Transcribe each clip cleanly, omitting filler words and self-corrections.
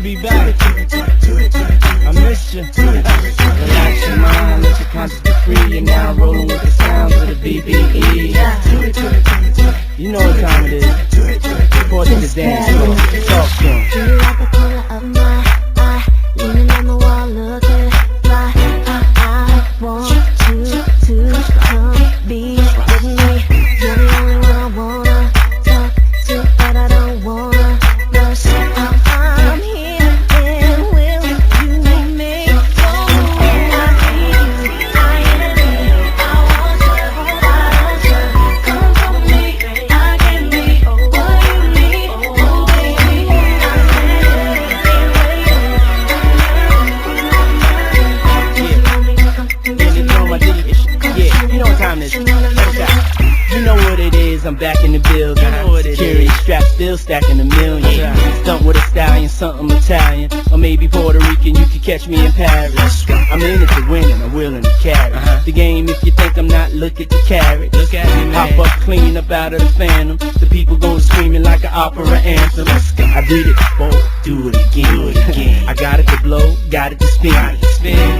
to be back. I missed you. Relax your mind, let your conscience be free. You're now rolling with the sounds of the BBE. You know what time it is. Report to the dance floor. Talk to 'em. You like the color of my eye, leaning on the wall, looking fly. I want you to come be with me. You're the only one I wanna talk to, but I don't wanna rush. I'm here, and will you make I need you, I need you, I want you, come for me, I can be what you need, oh baby, Yeah, you know what time it is. You know what it is, I'm back in the building. Security strap still stacking a million. Stunt with a stallion, something Italian, or maybe Puerto Rican, you could catch me in Paris. I'm in it to win and I'm willing to carry the game. If you think I'm not, look at the carrot. Look at me, man. Hop up clean up out of the phantom. The people go screaming like an opera anthem. I did it before, do it again. I got it to blow, got it to spin.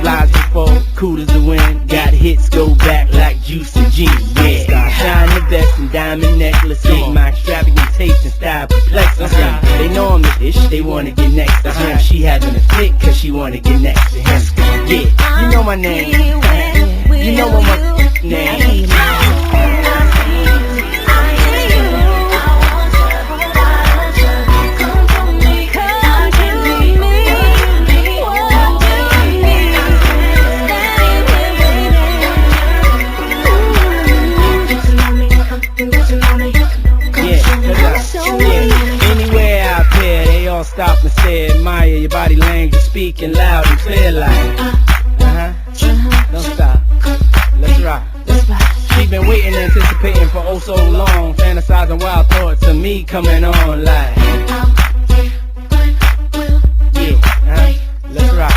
Flies before, cool as the wind. Got hits, go back like Juice and G. Yeah, shine the best and diamond necklace. Make my extravagant taste and style perplexing. They know I'm the ish, they wanna get next to him. She having a fit cause she wanna get next to him. Yeah, you know my name. You know what my name. Anywhere I appear, they all stop and stare. Admire your body language, speaking loud and clear like don't stop, let's rock. She been waiting, anticipating for oh so long, fantasizing wild thoughts of me coming on like let's rock.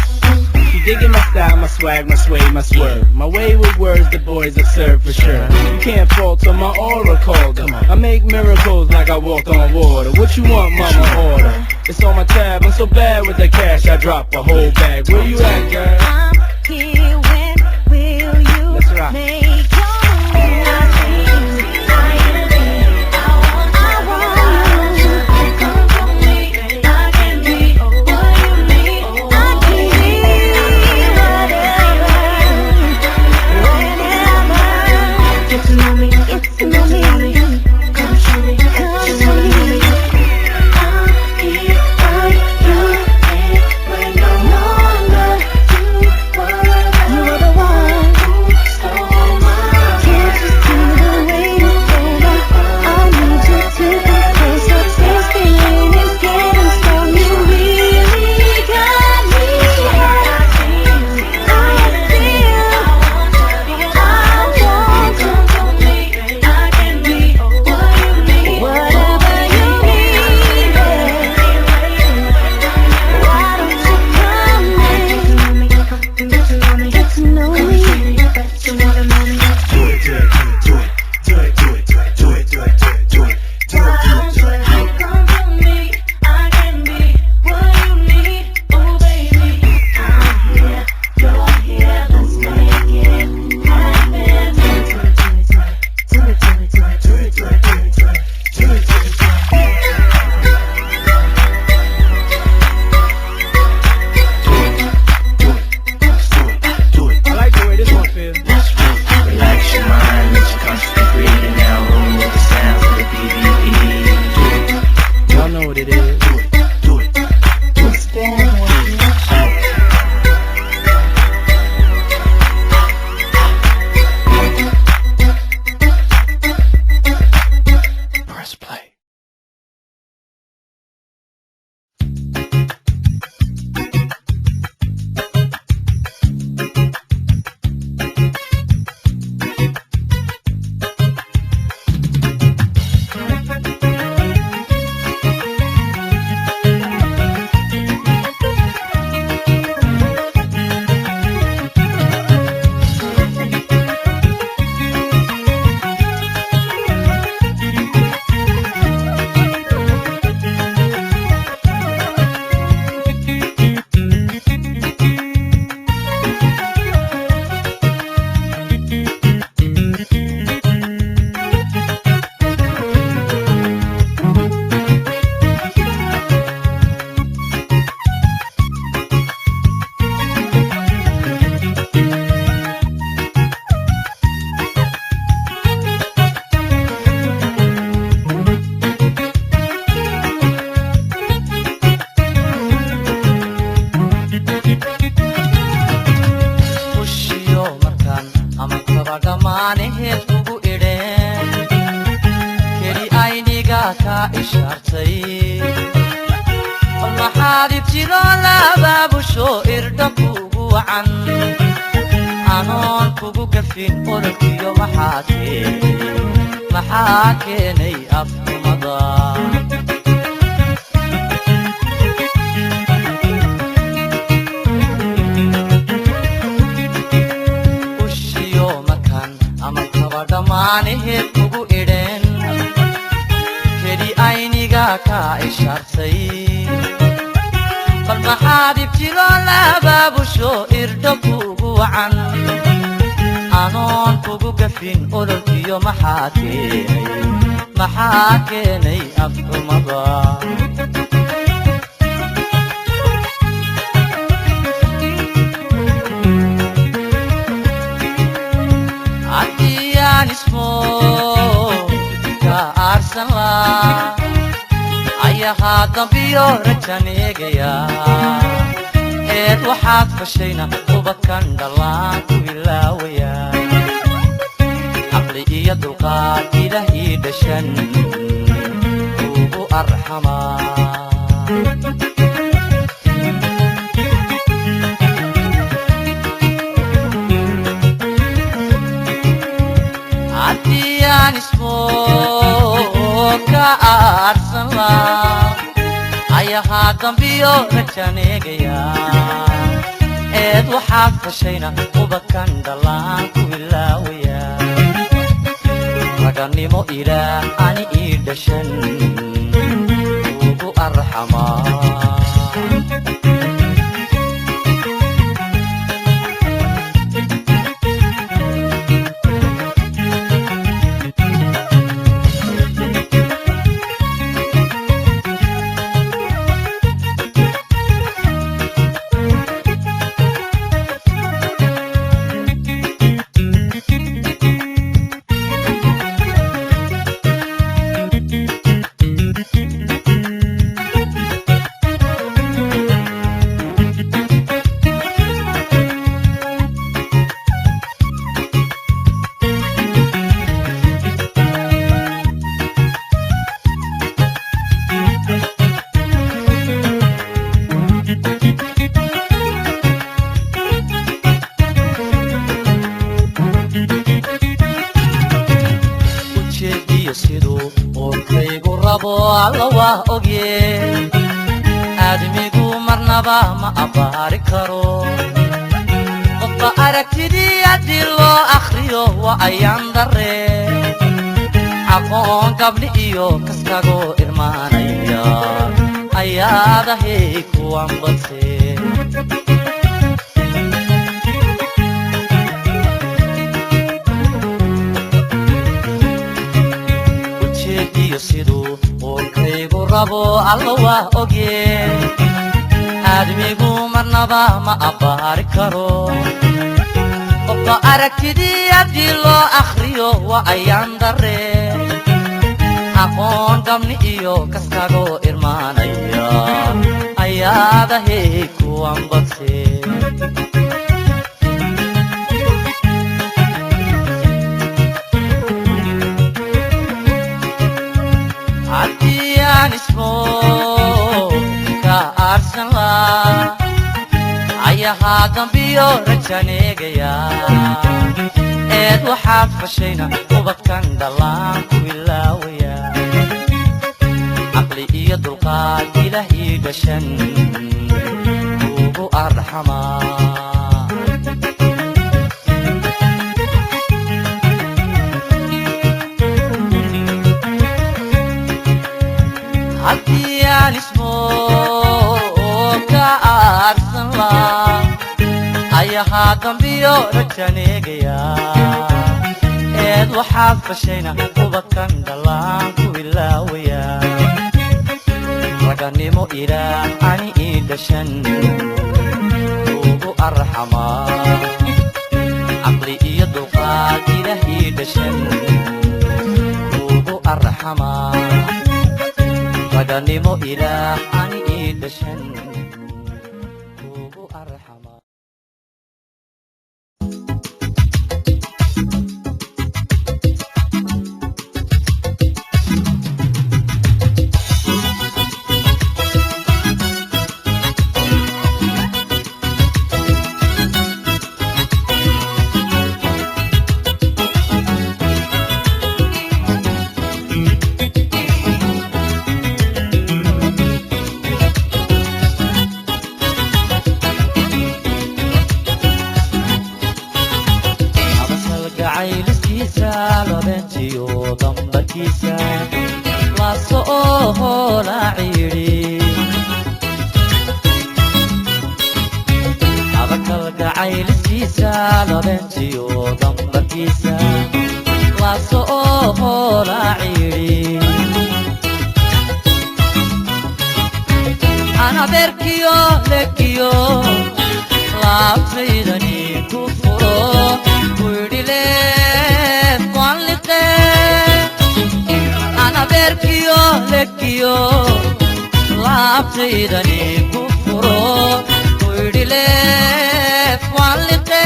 She digging my style, my swag, my sway, my swerve. My way with words, the boys observe for sure. You can't falter my aura called her. I make miracles like I walked on water. What you want, mama, order? It's on my tab, I'm so bad with the cash, I drop a whole bag. Where you at, girl? I'm here, when will you Let's rock. make your move? I need you, I need you, I want you, come for me, I can be what you need, I can be whatever, whenever. Get to know me, come show me, come show me. I'm here, I'm you, and when no longer you were the one who stole my ka ishartay maxaadib jiro labaabusho irdha kugu wacan anoon kugu gafin ololkiyo maxaa keenay afxumada ushiyo makan ama kaba dhammaanaheed kugu idheen keli ayniga ka ishartay bal maxaadib jiro labaabusho irdho kugu wacan anoon kugu gafin ololkiyo maxaa keenay afxumada haddii aan ismo ka aarsan laa ayahaa dambiyo rajan eegaya eed waxaad fashayna ubadkan dhallaan ku ilaawaya caqli iyo dulqaad ilaah ii dhashan ugu arxamaa haddii aan ismo ka aarsan laa ayahaa dambiyo rajan eegaya eed waxaad fashayna ubadkan dhallaan ku ilaawaya raganimo ilaah ani ii dhashan ugu arxamaa alla waa ogye aadmigu marnaba ma abbaari karo qofka aragtidii haddii loo akhriyo waa ayaan darre aqoon gabdhi iyo kaskagoo irmaanaya ayaadahay kuwan badse ujeediyo siduu urkaygu rabo alla waa ogye aadmigu marnaba ma abbaari karo qofka aragtidii haddii loo akhriyo waa ayaan darre aqoon gabni iyo kaskagoo irmaanaya ayaadahay kuwan badse haddii aan ismo ka aarsan laa ayahaa dambiyo rajan eegaya eed waxaad fashayna ubadkan dhallaan ku ilaawaya caqli iyo dulqaad ilaah ii dhashan ugu arxamaa haddii aan ismo ka aarsan laa ayahaa dambiyo rajan eegaya eed waxaad fashayna ubadkan dhallaan ku ilaawaya raganimo ilaah ani ii dhashan ugu arxamaa caqli iyo dulqaad ilaah ii dhashan ugu arxamaa raganimo ilaah ani ii dhashan ugu arxamaa dambarkiisa la soo laaciri abakal gacaylkiisa labeentiyo dambarkiisa la soo laaciri ana berkiyo lekiyo laabtaydani ku furo kuidhile kwalliqe ana berkiyo lekiyo laabtaydani ku furo kuidhile kwalliqe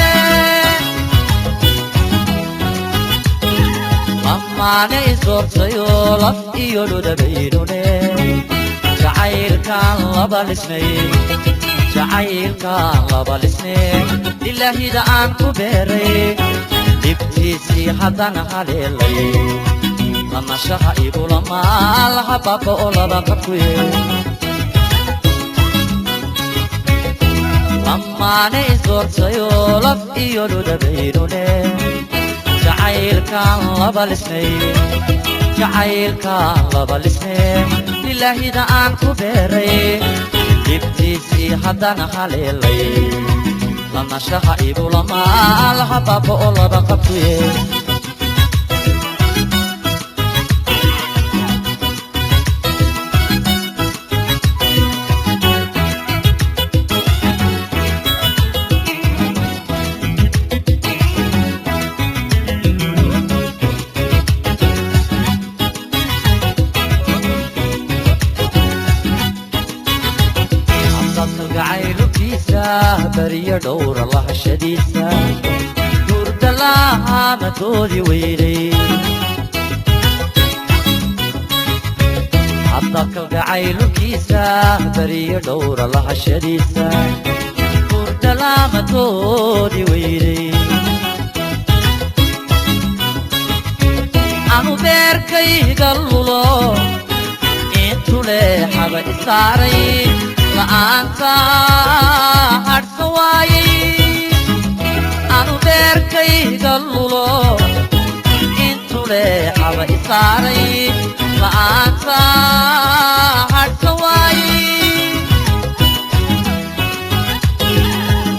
ammaane isortayo laf iyo dhudabaydhune jacaylkaan laba lisnay ilaahida aan ku beeray dhibtiisii haddana haleelay lanashaha igulamaal hababa oo laba qabkuye ammaane isortayo laf iyo dhudabaydhune jacaylkaan laba lisnay ilaahida aan ku beeray dhibtiisii haddana haleelay lanashaha igulamaal hababa oo laba qabkuye bariya dhowra lahashadiisa hurdalaha madoodi weyday hadda kalgacaylkiisa bariya dhowra lahashadiisa hurdalaha madoodi weyday anu beerkayga lulo intu leexaba isaaray la'aanta hadhka waayay anu beerkayga lulo intu leexaba isaaray la'aanta hadhka waayay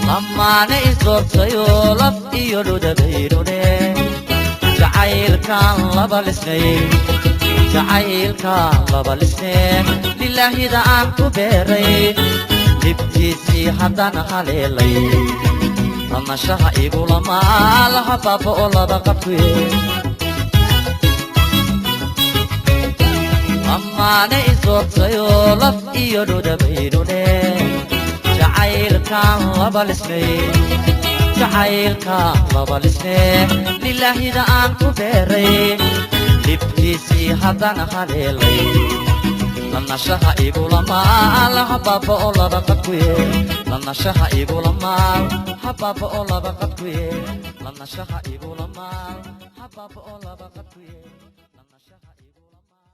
lamaane isortayo laf iyo dhudabaydhune jacaylkaan laba lisnay lilaahida aan ku beeray dhibtiisii haddana haleelay lanashaha igulamaal hababa oo laba qabkuye ammaane isortayo laf iyo dhudabaydhune jacaylkaan laba lisnay lilaahida aan ku beeray dhibtiisii haddana haleelay lanashaha igulamaal hababa oo laba qabkuye lanashaha igulamaal hababa oo laba qabkuye lanashaha igulamaal hababa oo